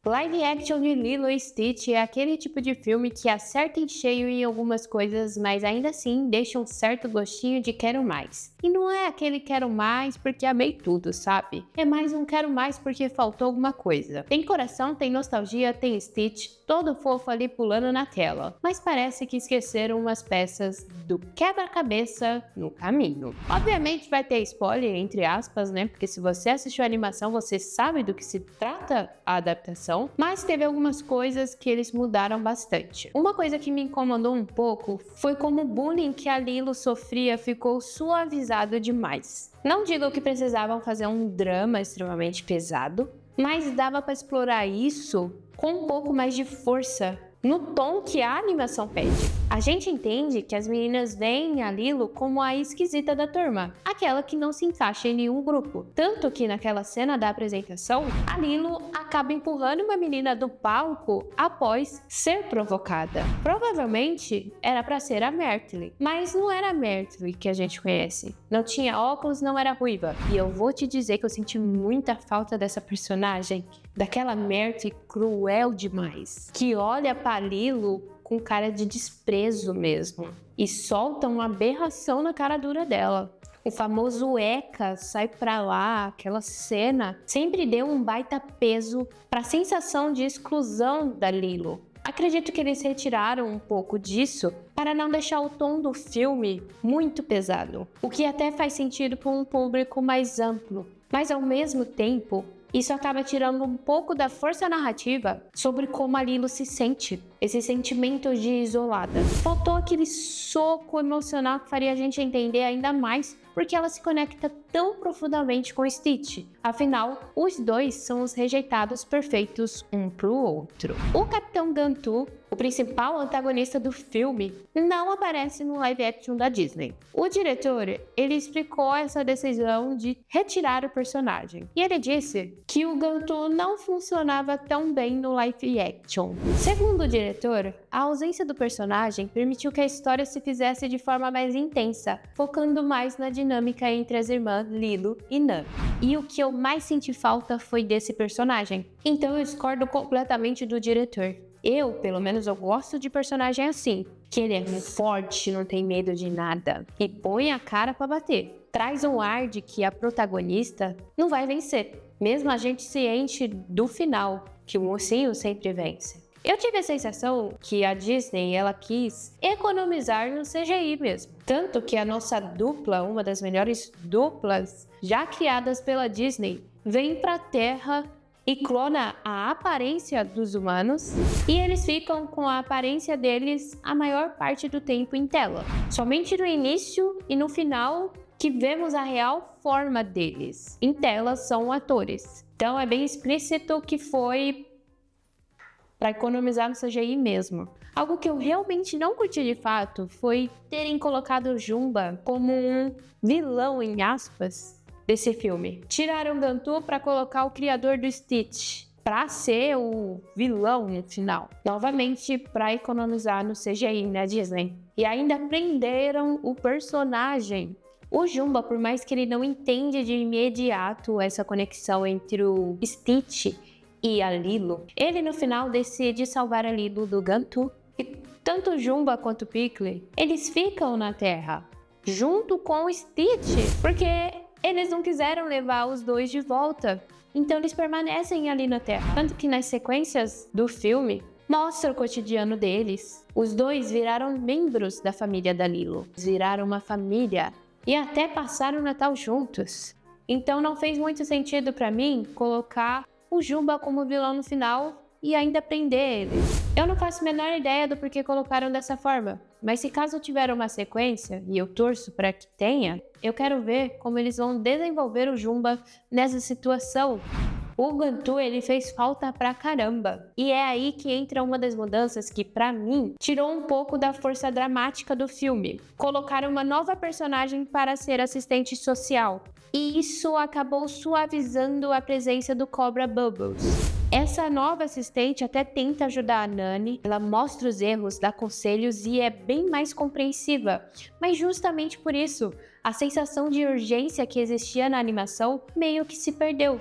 Live action de Lilo e Stitch é aquele tipo de filme que acerta em cheio em algumas coisas, mas ainda assim deixa um certo gostinho de quero mais. E não é aquele quero mais porque amei tudo, sabe? É mais um quero mais porque faltou alguma coisa. Tem coração, tem nostalgia, tem Stitch, todo fofo ali pulando na tela. Mas parece que esqueceram umas peças do quebra-cabeça no caminho. Obviamente vai ter spoiler, entre aspas, né? Porque se você assistiu a animação, você sabe do que se trata a adaptação. Mas teve algumas coisas que eles mudaram bastante. Uma coisa que me incomodou um pouco foi como o bullying que a Lilo sofria ficou suavizado demais. Não digo que precisavam fazer um drama extremamente pesado, mas dava para explorar isso com um pouco mais de força no tom que a animação pede. A gente entende que as meninas veem a Lilo como a esquisita da turma, aquela que não se encaixa em nenhum grupo. Tanto que naquela cena da apresentação, a Lilo acaba empurrando uma menina do palco após ser provocada. Provavelmente era para ser a Myrtle, mas não era a Myrtle que a gente conhece. Não tinha óculos, não era ruiva. E eu vou te dizer que eu senti muita falta dessa personagem, daquela Myrtle cruel demais, que olha para Lilo com cara de desprezo mesmo e solta uma aberração na cara dura dela. O famoso Eka sai pra lá, aquela cena sempre deu um baita peso para a sensação de exclusão da Lilo. Acredito que eles retiraram um pouco disso para não deixar o tom do filme muito pesado, o que até faz sentido para um público mais amplo, mas ao mesmo tempo isso acaba tirando um pouco da força narrativa sobre como a Lilo se sente, esse sentimento de isolada. Faltou aquele soco emocional que faria a gente entender ainda mais porque ela se conecta tão profundamente com Stitch. Afinal, os dois são os rejeitados perfeitos um pro outro. O Capitão Gantu, o principal antagonista do filme, não aparece no live action da Disney. O diretor, ele explicou essa decisão de retirar o personagem. E ele disse que o Gantu não funcionava tão bem no live action. Segundo o diretor, a ausência do personagem permitiu que a história se fizesse de forma mais intensa, focando mais na dinâmica entre as irmãs Lilo e Nan. E o que eu mais senti falta foi desse personagem. Então eu discordo completamente do diretor. Pelo menos eu gosto de personagem assim, que ele é forte, não tem medo de nada e põe a cara pra bater. Traz um ar de que a protagonista não vai vencer, mesmo a gente ciente do final, que o mocinho sempre vence. Eu tive a sensação que a Disney, ela quis economizar no CGI mesmo. Tanto que a nossa dupla, uma das melhores duplas já criadas pela Disney, vem pra Terra e clona a aparência dos humanos, e eles ficam com a aparência deles a maior parte do tempo em tela. Somente no início e no final que vemos a real forma deles. Em tela são atores. Então é bem explícito que foi para economizar no CGI mesmo. Algo que eu realmente não curti de fato foi terem colocado o Jumba como um vilão, em aspas, desse filme. Tiraram o Gantu para colocar o criador do Stitch para ser o vilão no final. Novamente para economizar no CGI, né, Disney? E ainda prenderam o personagem. O Jumba, por mais que ele não entende de imediato essa conexão entre o Stitch e a Lilo, ele no final decide salvar a Lilo do Gantu. E tanto o Jumba quanto o Pickle, eles ficam na Terra, junto com o Stitch, porque eles não quiseram levar os dois de volta. Então eles permanecem ali na Terra. Tanto que nas sequências do filme, mostra o cotidiano deles. Os dois viraram membros da família da Lilo. Eles viraram uma família e até passaram o Natal juntos. Então não fez muito sentido pra mim colocar o Jumba como vilão no final e ainda prender ele. Eu não faço a menor ideia do porquê colocaram dessa forma, mas se caso tiver uma sequência, e eu torço para que tenha, eu quero ver como eles vão desenvolver o Jumba nessa situação. O Gantu, ele fez falta pra caramba. E é aí que entra uma das mudanças que, pra mim, tirou um pouco da força dramática do filme. Colocaram uma nova personagem para ser assistente social. E isso acabou suavizando a presença do Cobra Bubbles. Essa nova assistente até tenta ajudar a Nani, ela mostra os erros, dá conselhos e é bem mais compreensiva. Mas justamente por isso, a sensação de urgência que existia na animação meio que se perdeu.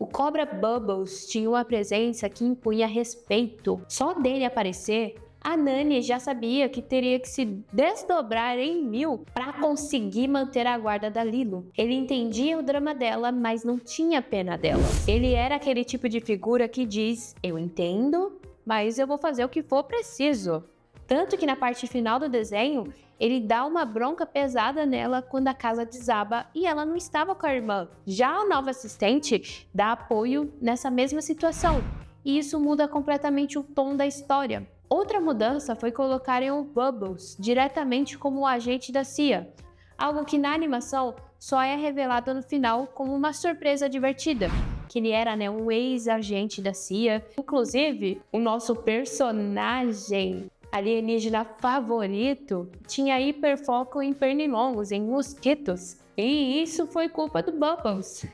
O Cobra Bubbles tinha uma presença que impunha respeito. Só dele aparecer, a Nani já sabia que teria que se desdobrar em 1000 para conseguir manter a guarda da Lilo. Ele entendia o drama dela, mas não tinha pena dela. Ele era aquele tipo de figura que diz: eu entendo, mas eu vou fazer o que for preciso. Tanto que na parte final do desenho, ele dá uma bronca pesada nela quando a casa desaba e ela não estava com a irmã. Já a nova assistente dá apoio nessa mesma situação, e isso muda completamente o tom da história. Outra mudança foi colocarem o Bubbles diretamente como o agente da CIA, algo que na animação só é revelado no final como uma surpresa divertida, que ele era um ex-agente da CIA. Inclusive, o nosso personagem alienígena favorito tinha hiperfoco em pernilongos, em mosquitos, e isso foi culpa do Bubbles.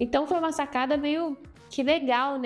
Então foi uma sacada meio que legal,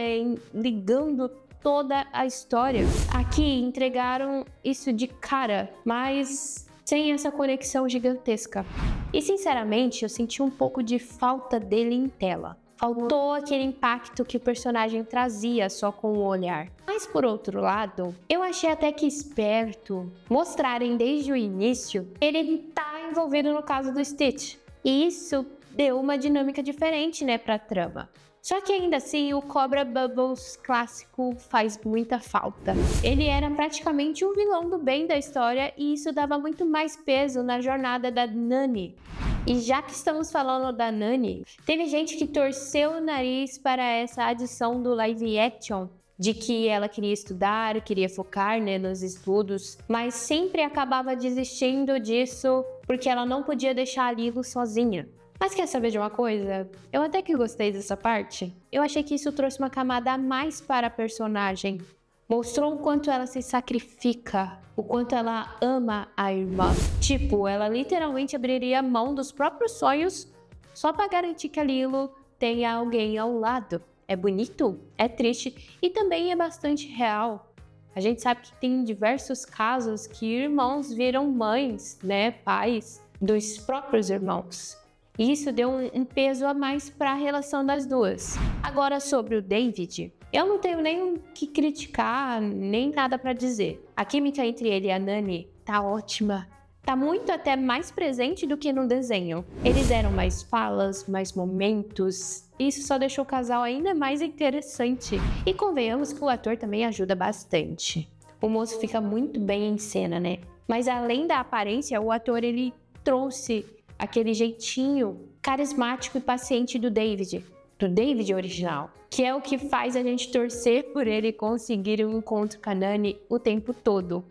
ligando toda a história. Aqui entregaram isso de cara, mas sem essa conexão gigantesca. E sinceramente, eu senti um pouco de falta dele em tela. Faltou aquele impacto que o personagem trazia só com o olhar. Mas por outro lado, eu achei até que esperto mostrarem desde o início ele tá envolvido no caso do Stitch. E isso deu uma dinâmica diferente, pra trama. Só que ainda assim, o Cobra Bubbles clássico faz muita falta. Ele era praticamente um vilão do bem da história e isso dava muito mais peso na jornada da Nani. E já que estamos falando da Nani, teve gente que torceu o nariz para essa adição do live action, de que ela queria estudar, queria focar nos estudos, mas sempre acabava desistindo disso porque ela não podia deixar a Lilo sozinha. Mas quer saber de uma coisa? Eu até que gostei dessa parte. Eu achei que isso trouxe uma camada a mais para a personagem. Mostrou o quanto ela se sacrifica, o quanto ela ama a irmã. Tipo, ela literalmente abriria mão dos próprios sonhos só para garantir que a Lilo tenha alguém ao lado. É bonito, é triste e também é bastante real. A gente sabe que tem diversos casos que irmãos viram mães, pais dos próprios irmãos. E isso deu um peso a mais para a relação das duas. Agora sobre o David, eu não tenho nem o que criticar, nem nada para dizer. A química entre ele e a Nani tá ótima. Tá muito até mais presente do que no desenho. Eles deram mais falas, mais momentos. Isso só deixou o casal ainda mais interessante. E convenhamos que o ator também ajuda bastante. O moço fica muito bem em cena, Mas além da aparência, o ator ele trouxe aquele jeitinho carismático e paciente do David original, que é o que faz a gente torcer por ele conseguir um encontro com a Nani o tempo todo.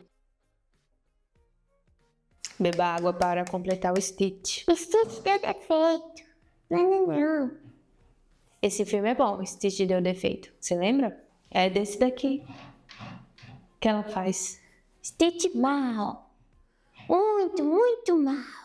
Beba água para completar o Stitch. O Stitch deu defeito. Não. Esse filme é bom, o Stitch deu defeito. Você lembra? É desse daqui que ela faz. Stitch mal. Muito, muito mal.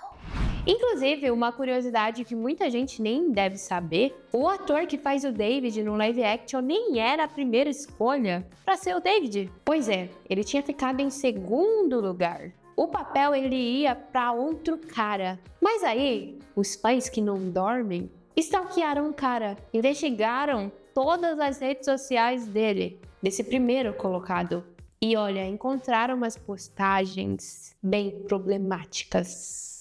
Inclusive, uma curiosidade que muita gente nem deve saber, o ator que faz o David no live action nem era a primeira escolha para ser o David. Pois é, ele tinha ficado em segundo lugar. O papel ele ia para outro cara. Mas aí, os pais que não dormem stalkearam o cara, investigaram todas as redes sociais dele, desse primeiro colocado. E olha, encontraram umas postagens bem problemáticas.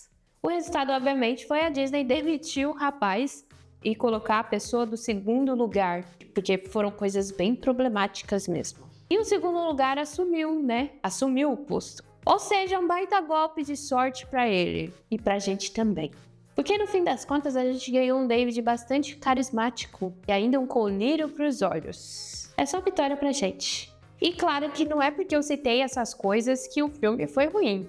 O resultado, obviamente, foi a Disney demitir o rapaz e colocar a pessoa do segundo lugar, porque foram coisas bem problemáticas mesmo. E o segundo lugar assumiu, Assumiu o posto. Ou seja, um baita golpe de sorte pra ele e pra gente também. Porque no fim das contas a gente ganhou um David bastante carismático e ainda um colírio pros olhos. É só vitória pra gente. E claro que não é porque eu citei essas coisas que o filme foi ruim.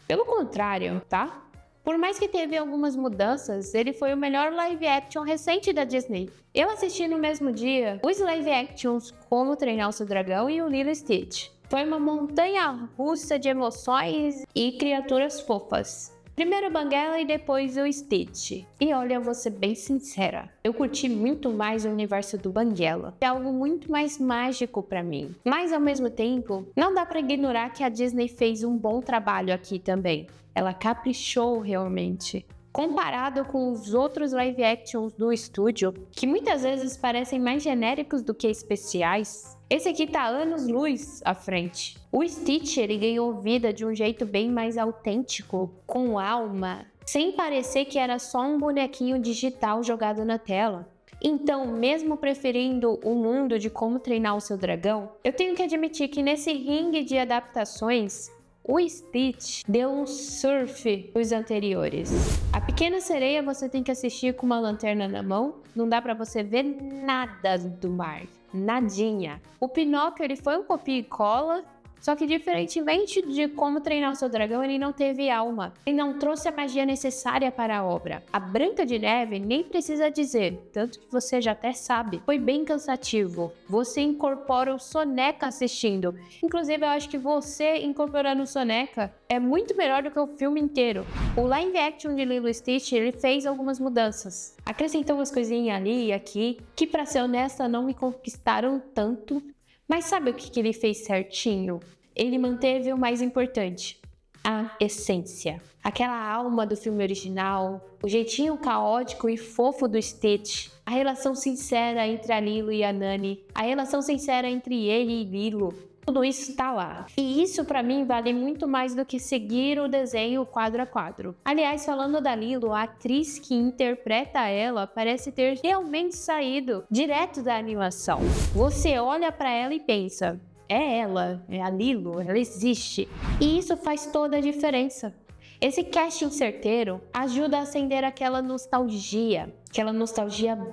Pelo contrário, tá? Por mais que teve algumas mudanças, ele foi o melhor live action recente da Disney. Eu assisti no mesmo dia os live actions Como Treinar o Seu Dragão e o Lilo e Stitch. Foi uma montanha russa de emoções e criaturas fofas. Primeiro o Banguela e depois o Stitch. E olha, eu vou ser bem sincera, eu curti muito mais o universo do Banguela. É algo muito mais mágico pra mim. Mas ao mesmo tempo, não dá pra ignorar que a Disney fez um bom trabalho aqui também. Ela caprichou realmente. Comparado com os outros live actions do estúdio, que muitas vezes parecem mais genéricos do que especiais, esse aqui tá anos-luz à frente. O Stitch, ele ganhou vida de um jeito bem mais autêntico, com alma, sem parecer que era só um bonequinho digital jogado na tela. Então, mesmo preferindo o mundo de Como Treinar o Seu Dragão, eu tenho que admitir que nesse ringue de adaptações, o Stitch deu um surf nos anteriores. A Pequena Sereia você tem que assistir com uma lanterna na mão, não dá pra você ver nada do mar, nadinha. O Pinóquio, ele foi um copia e cola, só que diferentemente de Como Treinar o Seu Dragão, ele não teve alma. Ele não trouxe a magia necessária para a obra. A Branca de Neve nem precisa dizer, tanto que você já até sabe. Foi bem cansativo. Você incorpora o Soneca assistindo. Inclusive, eu acho que você incorporando o Soneca é muito melhor do que o filme inteiro. O live action de Lilo e Stitch, ele fez algumas mudanças. Acrescentou umas coisinhas ali e aqui, que pra ser honesta, não me conquistaram tanto. Mas sabe o que ele fez certinho? Ele manteve o mais importante, a essência. Aquela alma do filme original, o jeitinho caótico e fofo do Stitch, a relação sincera entre a Lilo e a Nani, a relação sincera entre ele e Lilo. Tudo isso tá lá. E isso pra mim vale muito mais do que seguir o desenho quadro a quadro. Aliás, falando da Lilo, a atriz que interpreta ela parece ter realmente saído direto da animação. Você olha pra ela e pensa, é ela, é a Lilo, ela existe. E isso faz toda a diferença. Esse casting certeiro ajuda a acender aquela nostalgia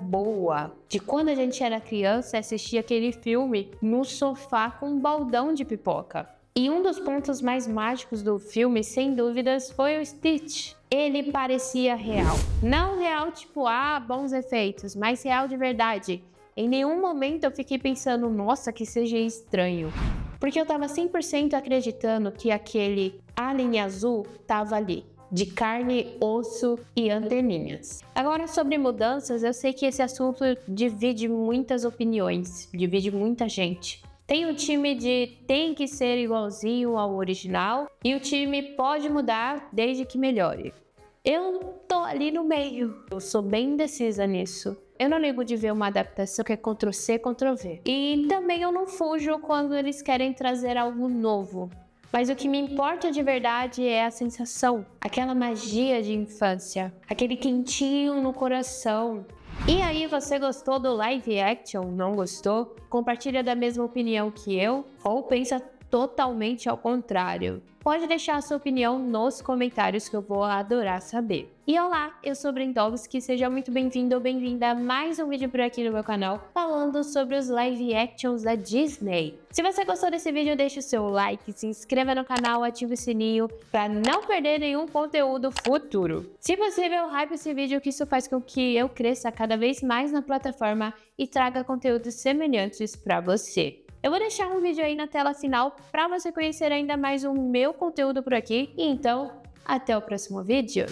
boa de quando a gente era criança e assistia aquele filme no sofá com um baldão de pipoca. E um dos pontos mais mágicos do filme, sem dúvidas, foi o Stitch. Ele parecia real. Não real tipo, bons efeitos, mas real de verdade. Em nenhum momento eu fiquei pensando, nossa, que seja estranho. Porque eu tava 100% acreditando que aquele alien azul tava ali, de carne, osso e anteninhas. Agora, sobre mudanças, eu sei que esse assunto divide muitas opiniões, divide muita gente. Tem o time de tem que ser igualzinho ao original e o time pode mudar desde que melhore. Eu tô ali no meio, eu sou bem indecisa nisso. Eu não ligo de ver uma adaptação que é Ctrl+C, Ctrl+V. E também eu não fujo quando eles querem trazer algo novo. Mas o que me importa de verdade é a sensação, aquela magia de infância, aquele quentinho no coração. E aí, você gostou do live action? Não gostou? Compartilha da mesma opinião que eu? Ou pensa totalmente ao contrário? Pode deixar a sua opinião nos comentários que eu vou adorar saber. E olá, eu sou Brendovski, seja muito bem-vindo ou bem-vinda a mais um vídeo por aqui no meu canal falando sobre os live actions da Disney. Se você gostou desse vídeo, deixe o seu like, se inscreva no canal, ative o sininho para não perder nenhum conteúdo futuro. Se possível, hype esse vídeo, que isso faz com que eu cresça cada vez mais na plataforma e traga conteúdos semelhantes para você. Eu vou deixar um vídeo aí na tela final para você conhecer ainda mais o meu conteúdo por aqui. E então, até o próximo vídeo.